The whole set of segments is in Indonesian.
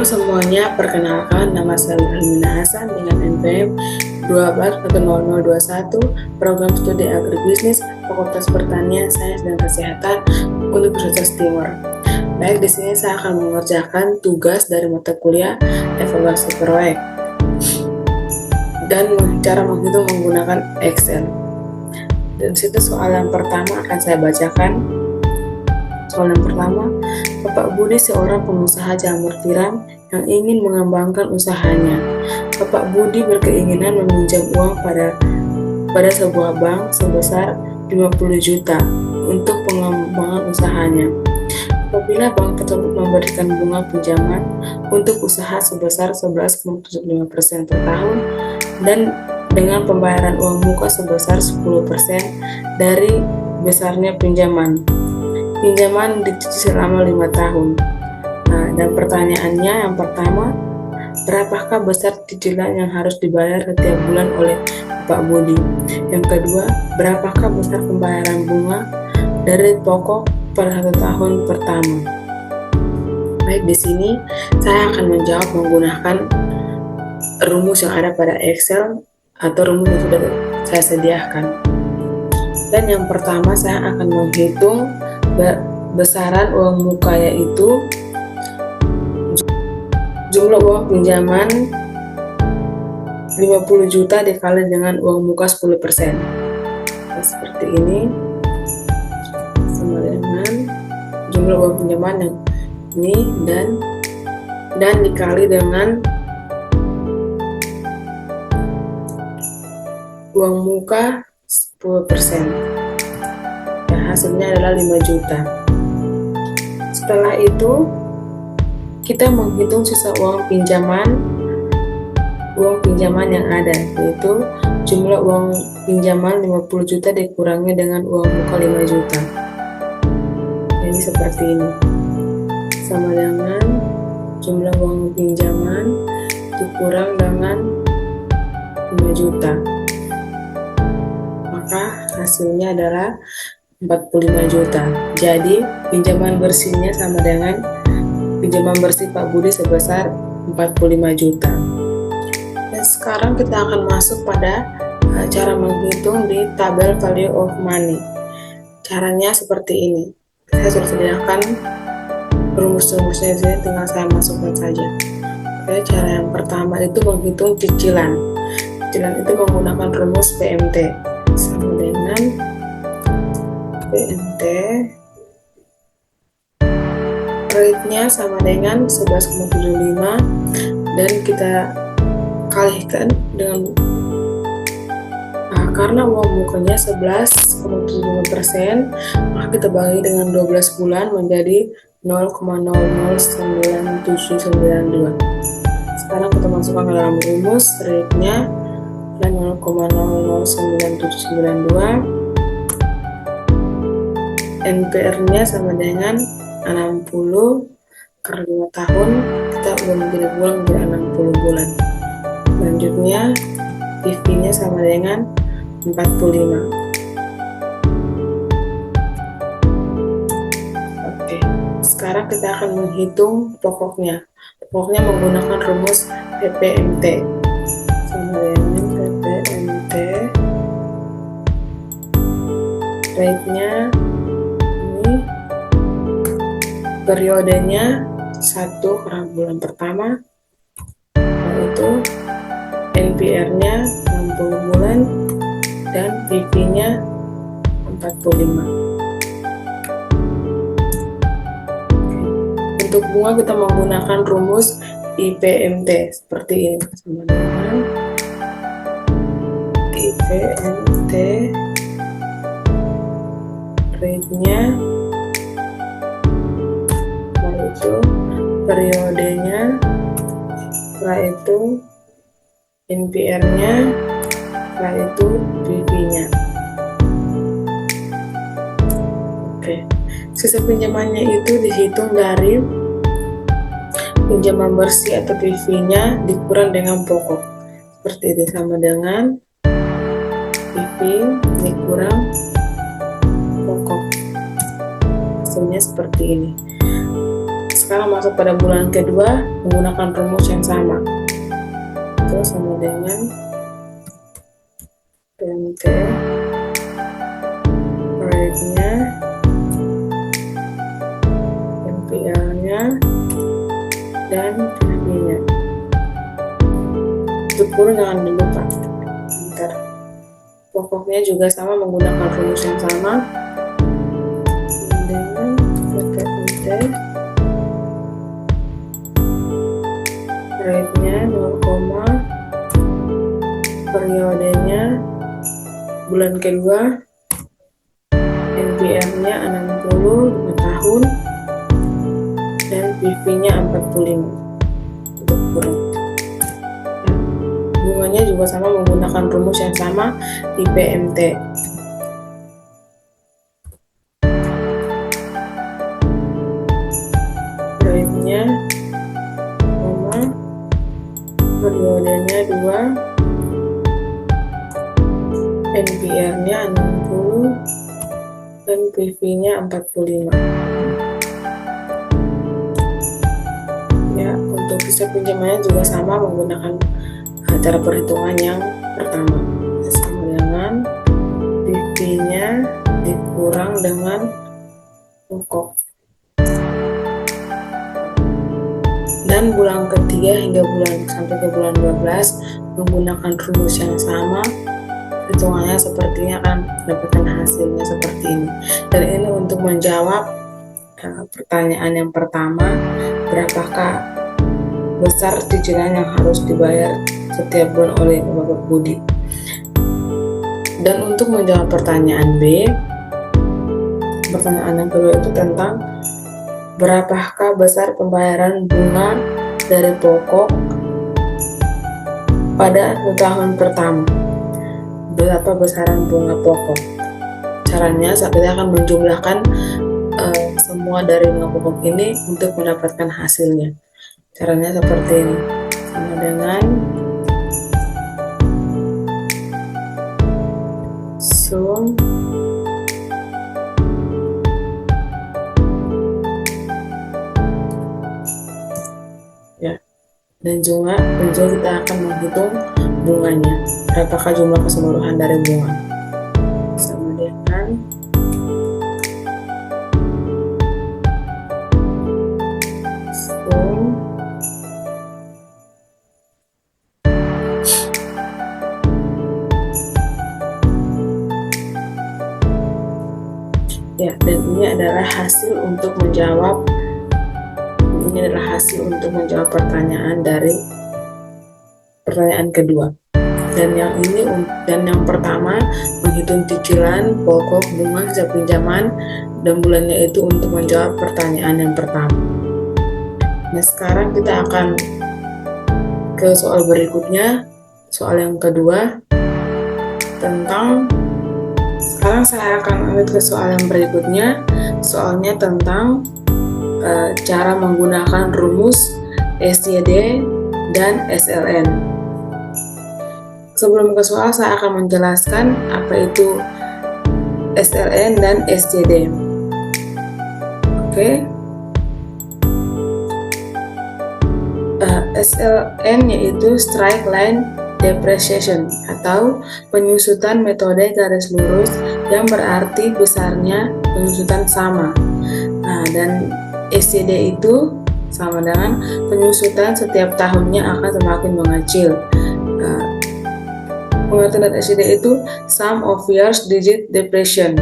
semuanya, perkenalkan nama saya Almina Hasan dengan NPM 12/0021, Program Studi Agribisnis, Fakultas Pertanian, Sains dan Kesehatan, Universitas Timur. Baik, di sini saya akan mengerjakan tugas dari mata kuliah evaluasi proyek dan cara menghitung menggunakan Excel. Dan situ soal yang pertama akan saya bacakan. Soal yang pertama, Bapak Budi seorang pengusaha jamur tiram yang ingin mengembangkan usahanya. Bapak Budi berkeinginan meminjam uang pada sebuah bank sebesar 50 juta untuk pengembangan usahanya. Apabila bank tersebut memberikan bunga pinjaman untuk usaha sebesar 11,75% per tahun dan dengan pembayaran uang muka sebesar 10% dari besarnya pinjaman. Pinjaman dicicil selama 5 tahun. Dan pertanyaannya yang pertama, berapakah besar cicilan yang harus dibayar setiap bulan oleh Pak Budi? Yang kedua, berapakah besar pembayaran bunga dari pokok per 1 tahun pertama? Baik, di sini saya akan menjawab menggunakan rumus yang ada pada Excel atau rumus yang sudah saya sediakan. Dan yang pertama saya akan menghitung besaran uang muka, yaitu jumlah uang pinjaman 50 juta dikali dengan uang muka 10%. Seperti ini, sama dengan jumlah uang pinjaman yang ini dan dikali dengan uang muka 10%. Hasilnya adalah 5 juta. Setelah itu kita menghitung sisa uang pinjaman yang ada, yaitu jumlah uang pinjaman 50 juta dikurangi dengan uang muka 5 juta. Jadi seperti ini, sama dengan jumlah uang pinjaman dikurang dengan 5 juta, maka hasilnya adalah 45 juta. Jadi pinjaman bersihnya sama dengan pinjaman bersih Pak Budi sebesar 45 juta. Dan sekarang kita akan masuk pada cara menghitung di tabel value of money. Caranya seperti ini. Saya sudah sediakan rumus-rumusnya, jadi tinggal saya masukkan saja. Oke, cara yang pertama itu menghitung cicilan. Cicilan itu menggunakan rumus PMT sama dengan PMT rate-nya sama dengan 11,75 dan kita kalikan dengan karena uang mukanya 11,75%, maka kita bagi dengan 12 bulan menjadi 0,009792. Sekarang kita masukkan ke dalam rumus, rate-nya dan 0,009792. NPR-nya sama dengan 60 karena 5 tahun, kita udah menjadi bulan menjadi 60 bulan. Selanjutnya PV-nya sama dengan 45. Oke, sekarang kita akan menghitung pokoknya. Pokoknya menggunakan rumus PPMT sama dengan PPMT rate-nya, periodenya 1 karena bulan pertama, yaitu NPR-nya 60 bulan dan PV-nya 45. Untuk bunga kita menggunakan rumus IPMT seperti ini, sama dengan IPMT rate-nya, itu periodenya, setelah itu NPR-nya, setelah itu PV-nya. Oke, sisa pinjamannya itu dihitung dari pinjaman bersih atau PV-nya dikurang dengan pokok. Seperti itu, sama dengan PV dikurang pokok. Hasilnya seperti ini. sekarang masuk pada bulan kedua menggunakan rumus yang sama. Itu sama dengan PMT rate-nya, MPL-nya, dan PV-nya. Untuk kurun jangan dilupa. Bentar. Pokoknya juga sama menggunakan rumus yang sama dengan PMT rate-nya 0, periodenya bulan kedua, NPR-nya 65 tahun, dan PV-nya 45 untuk kurun. Bunganya juga sama menggunakan rumus yang sama di PMT. Rate-nya periodenya 2, NPR-nya 60, dan PV-nya 45. Ya, untuk visa pinjamannya juga sama menggunakan cara perhitungan yang pertama, sama dengan PV-nya dikurang dengan pokok. Dan bulan ketiga hingga sampai ke bulan 12 menggunakan rumus yang sama, hitungannya sepertinya akan mendapatkan hasilnya seperti ini. Dan ini untuk menjawab pertanyaan yang pertama, berapakah besar cicilan yang harus dibayar setiap bulan oleh Bapak Budi. Dan untuk menjawab pertanyaan B, pertanyaan yang kedua itu tentang berapakah besar pembayaran bunga dari pokok pada tahun pertama. Berapa besaran bunga pokok? Caranya kita akan menjumlahkan semua dari bunga pokok ini untuk mendapatkan hasilnya. Caranya seperti ini, sama dengan sum ya, dan juga kita akan menghitung bunganya, berapakah jumlah keseluruhan dari bunga, sama dengan sum ya, dan ini adalah hasil untuk menjawab pertanyaan dari pertanyaan kedua. Dan yang pertama menghitung cicilan, pokok, bunga, sisa pinjaman, dan bulannya itu untuk menjawab pertanyaan yang pertama. Nah, sekarang kita akan ke soal berikutnya, soal yang kedua sekarang saya akan lanjut ke soal yang berikutnya. Soalnya tentang cara menggunakan rumus SJD dan SLN. Sebelum ke soal, saya akan menjelaskan apa itu SLN dan SJD. Oke. SLN yaitu straight line depreciation atau penyusutan metode garis lurus, yang berarti besarnya penyusutan sama. Nah, dan SJD itu sama dengan penyusutan setiap tahunnya akan semakin mengecil. Pengertian dari SJD itu sum of years digit depression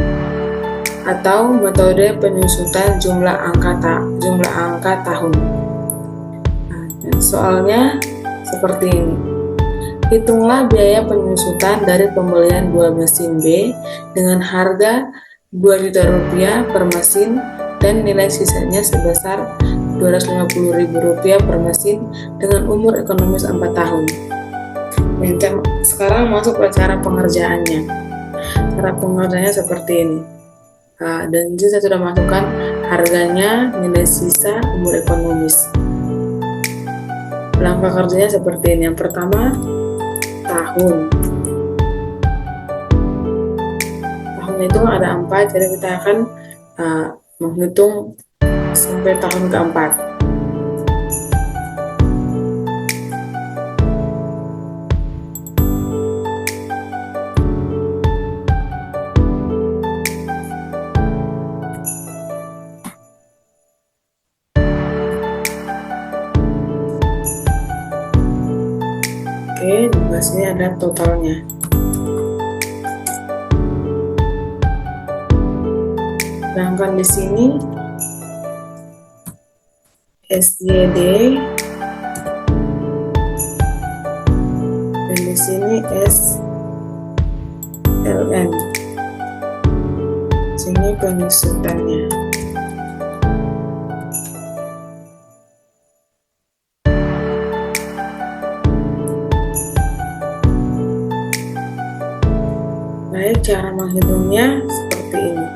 atau metode penyusutan jumlah angka tahun. Nah, soalnya seperti ini. Hitunglah biaya penyusutan dari pembelian 2 mesin B dengan harga Rp2.000.000 per mesin dan nilai sisanya sebesar Rp250.000 per mesin dengan umur ekonomis 4 tahun. Dan sekarang masuk ke cara pengerjaannya. Cara pengerjaannya seperti ini. Dan di sini saya sudah masukkan harganya, nilai sisa, umur ekonomis. Langkah kerjanya seperti ini. Yang pertama, tahun itu ada 4, jadi kita akan menghitung sampai tahun keempat. sini adalah totalnya. Sedangkan di sini SYD dan di sini SLN. Sini penyusutannya. Baik, cara menghitungnya seperti ini.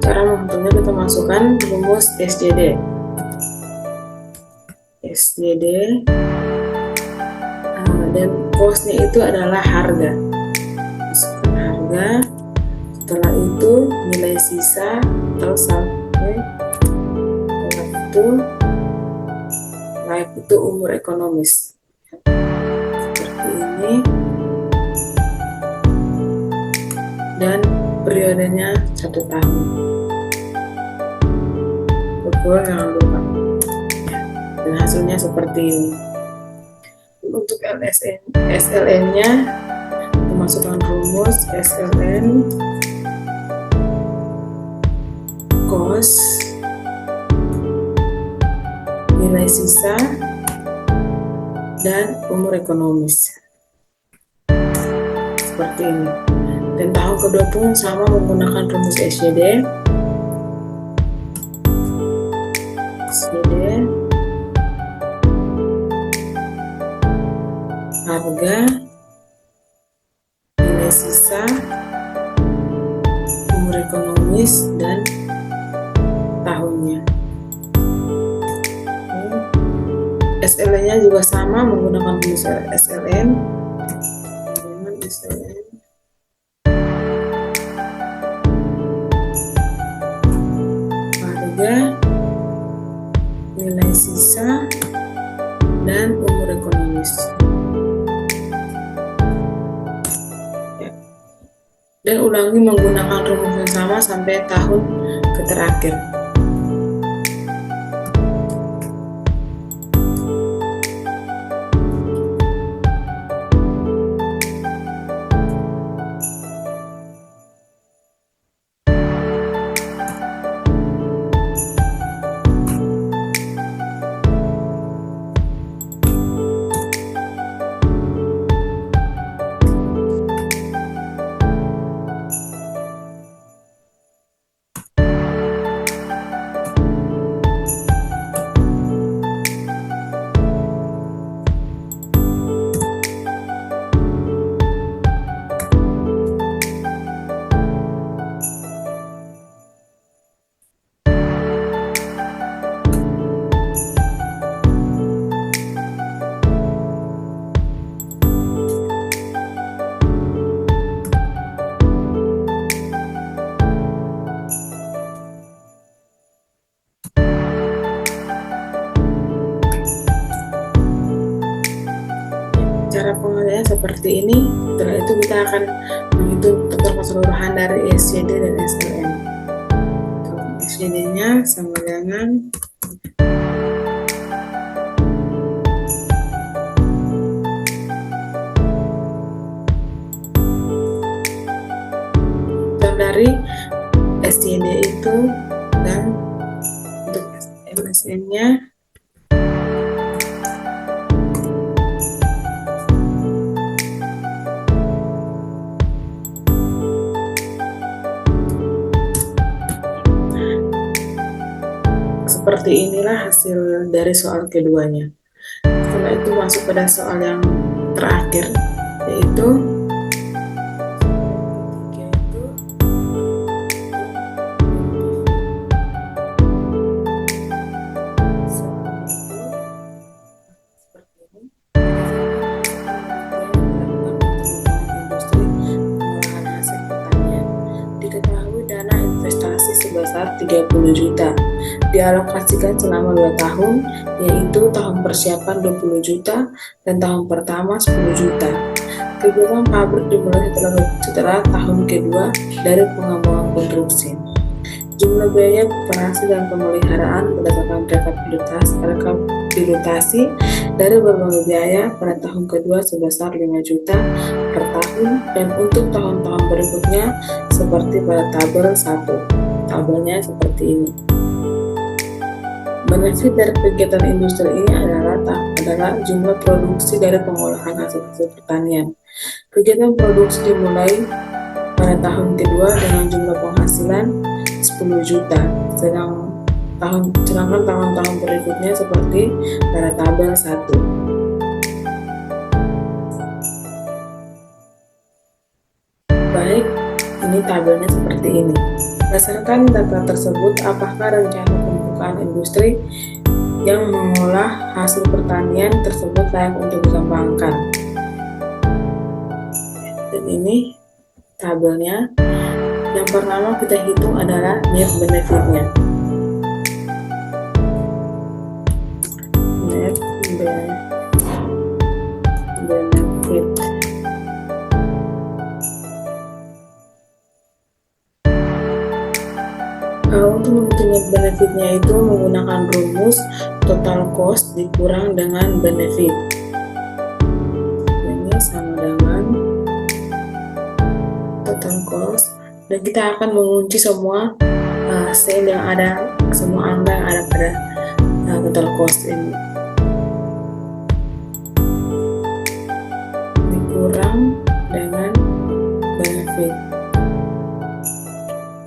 Cara menghitungnya kita masukkan rumus SJD. Dan kosnya itu adalah harga. Masukkan harga. Setelah itu nilai sisa atau sampai. Setelah itu umur ekonomis. Seperti ini. Dan periodenya 1 tahun. Betul, jangan lupa. Dan hasilnya seperti ini. Untuk SLN-nya dimasukkan rumus SLN kos nilai sisa dan umur ekonomis. Seperti ini. Dan tahun kedua pun sama menggunakan rumus SJD. Harga, nilai sisa, umur ekonomis, dan tahunnya. SLN-nya juga sama menggunakan rumus SLN. Harga, nilai sisa, dan umur ekonomis. Dan ulangi menggunakan rumus yang sama sampai tahun terakhir. Cara pengerjaan seperti ini. Setelah itu kita akan menghitung total keseluruhan dari SJD dan SLN. SJD-nya sama dengan dari SJD itu, dan untuk MSN-nya seperti inilah hasil dari soal keduanya. Setelah itu masuk pada soal yang terakhir, yaitu sebesar 30 juta dialokasikan selama 2 tahun, yaitu tahun persiapan 20 juta dan tahun pertama 10 juta. Kegiatan pabrik dimulai setelah tahun kedua dari pengembangan konstruksi. Jumlah biaya operasi dan pemeliharaan berdasarkan rekapitulasi dilutasi dari berbagai biaya pada tahun kedua sebesar 5 juta per tahun, dan untuk tahun-tahun berikutnya seperti pada tabel 1. Tabelnya seperti ini. Benefit dari kegiatan industri ini adalah jumlah produksi dari pengolahan hasil pertanian. Kegiatan produksi dimulai pada tahun kedua dengan jumlah penghasilan 10 juta, sedangkan tahun-tahun berikutnya seperti pada tabel 1. Baik, ini tabelnya seperti ini. Berdasarkan data tersebut, apakah rencana pembukaan industri yang mengolah hasil pertanian tersebut layak untuk dikembangkan? Dan ini tabelnya. Yang pertama kita hitung adalah net benefitnya. Net benefit. Untuk menghitung net benefitnya itu menggunakan rumus total cost dikurang dengan benefit. Ini sama dengan total cost, dan kita akan mengunci semua sel yang ada, semua angka yang ada pada total cost ini, dikurang dengan benefit,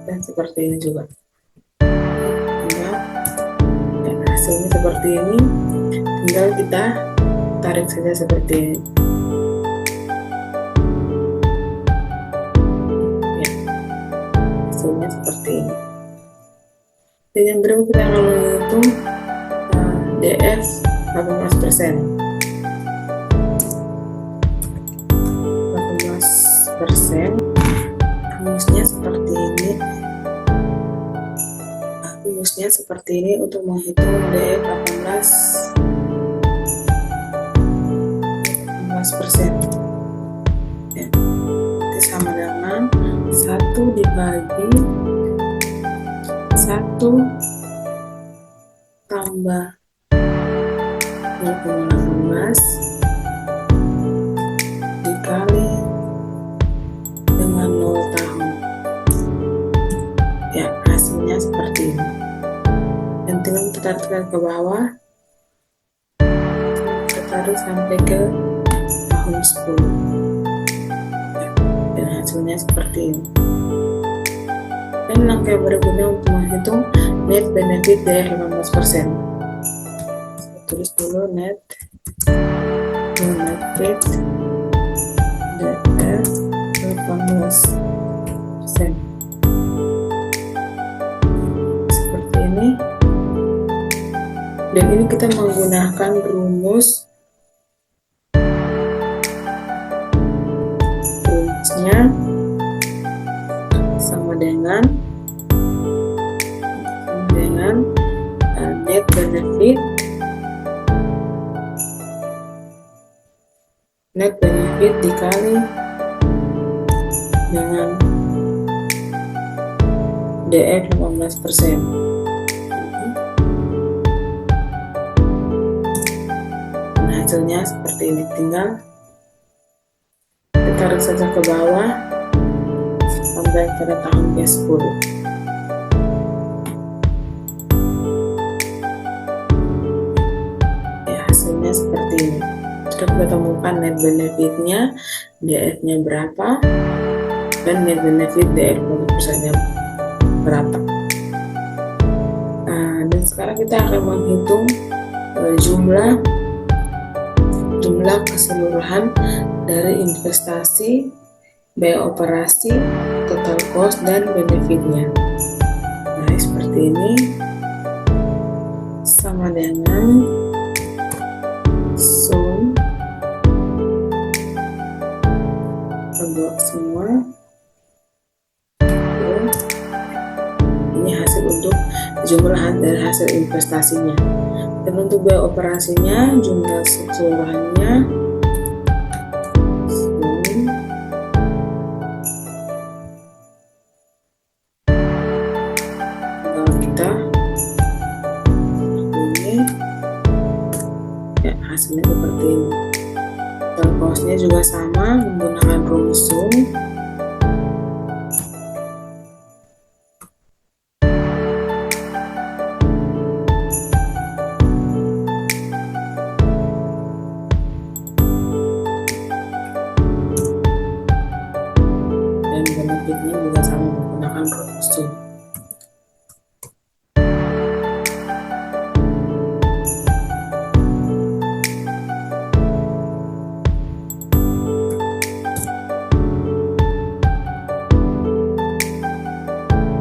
dan seperti ini juga. Dan hasilnya seperti ini, tinggal kita tarik saja seperti ini. Seperti ini. Dan yang berikut kita akan menghitung DF 18%. 18% rumusnya seperti ini. Rumusnya seperti ini untuk menghitung DF 18%. Ya. Itu sama dengan 1 dibagi 1 tambah 0,18 dikali dengan 0 tahun. Ya, hasilnya seperti ini. Dan tinggal kita tarik ke bawah, kita tarik sampai ke tahun 10. Dan hasilnya seperti ini. Dan langkah berikutnya untuk menghitung net benefit dari 18%. Saya tulis dulu net benefit dari 18%. Seperti ini. Dan ini kita menggunakan rumusnya sama dengan net benefit dikali dengan DF 18%. Nah, hasilnya seperti ini. Tinggal kita tarik saja ke bawah sampai pada tahun ke-10. Ya, hasilnya seperti ini. Sudah kita temukan net benefitnya, DF-nya berapa, dan net benefit DF 20%-nya berapa. Nah, dan sekarang kita akan menghitung jumlah keseluruhan dari investasi, biaya operasi, total cost, dan benefitnya. Nah, seperti ini sama dengan sum buat semua. Ini hasil untuk jumlah dari hasil investasinya. Dan untuk biaya operasinya, jumlah keseluruhannya kita ini Hasilnya juga sama menggunakan rumus Zoom. Dan benefitnya juga sama menggunakan rumus Zoom.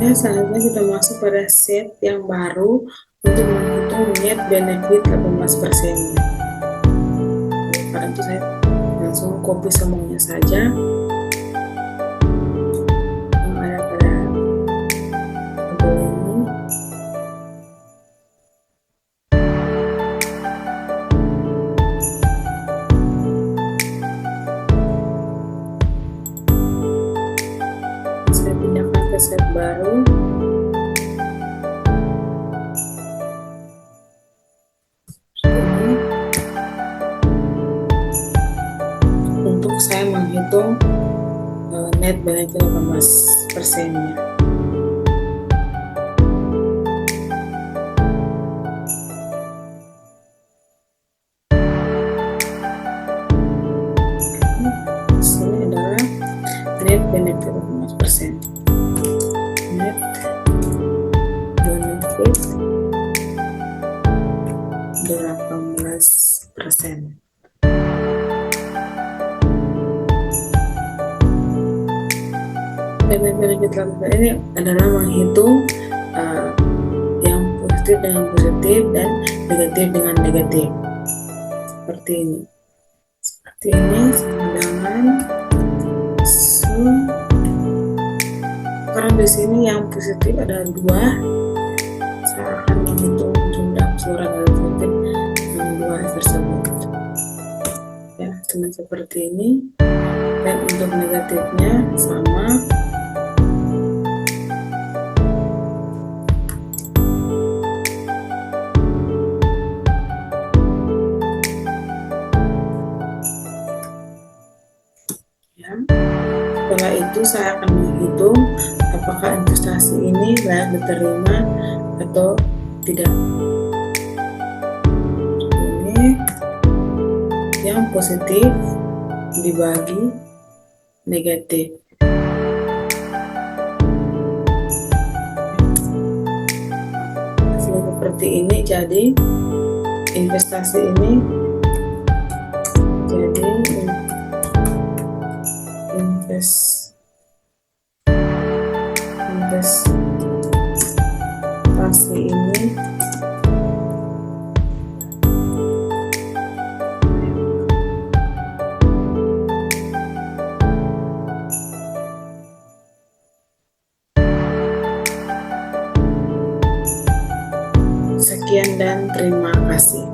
Ya, selanjutnya kita masuk pada set yang baru untuk menghitung net benefit 18%. Karena itu saya langsung copy semuanya saja yang ada pada tabel ini. Saya pindahkan ke set baru. Untuk saya menghitung net benefit 18%-nya. Sini adalah net benefit 18%. Net benefit 18%. Benefit ini adalah menghitung yang positif dengan positif dan negatif dengan negatif, seperti ini. Seperti ini sama dengan sum. Karena di sini yang positif ada 2, saya akan menghitung jumlah suara dari positif yang 2 tersebut. Ya, cuma seperti ini. Dan untuk negatifnya sama. Setelah itu saya akan menghitung apakah investasi ini layak diterima atau tidak. Ini yang positif dibagi negatif. Hasilnya seperti ini, jadi investasi ini jadi investasi ini sekian dan terima kasih.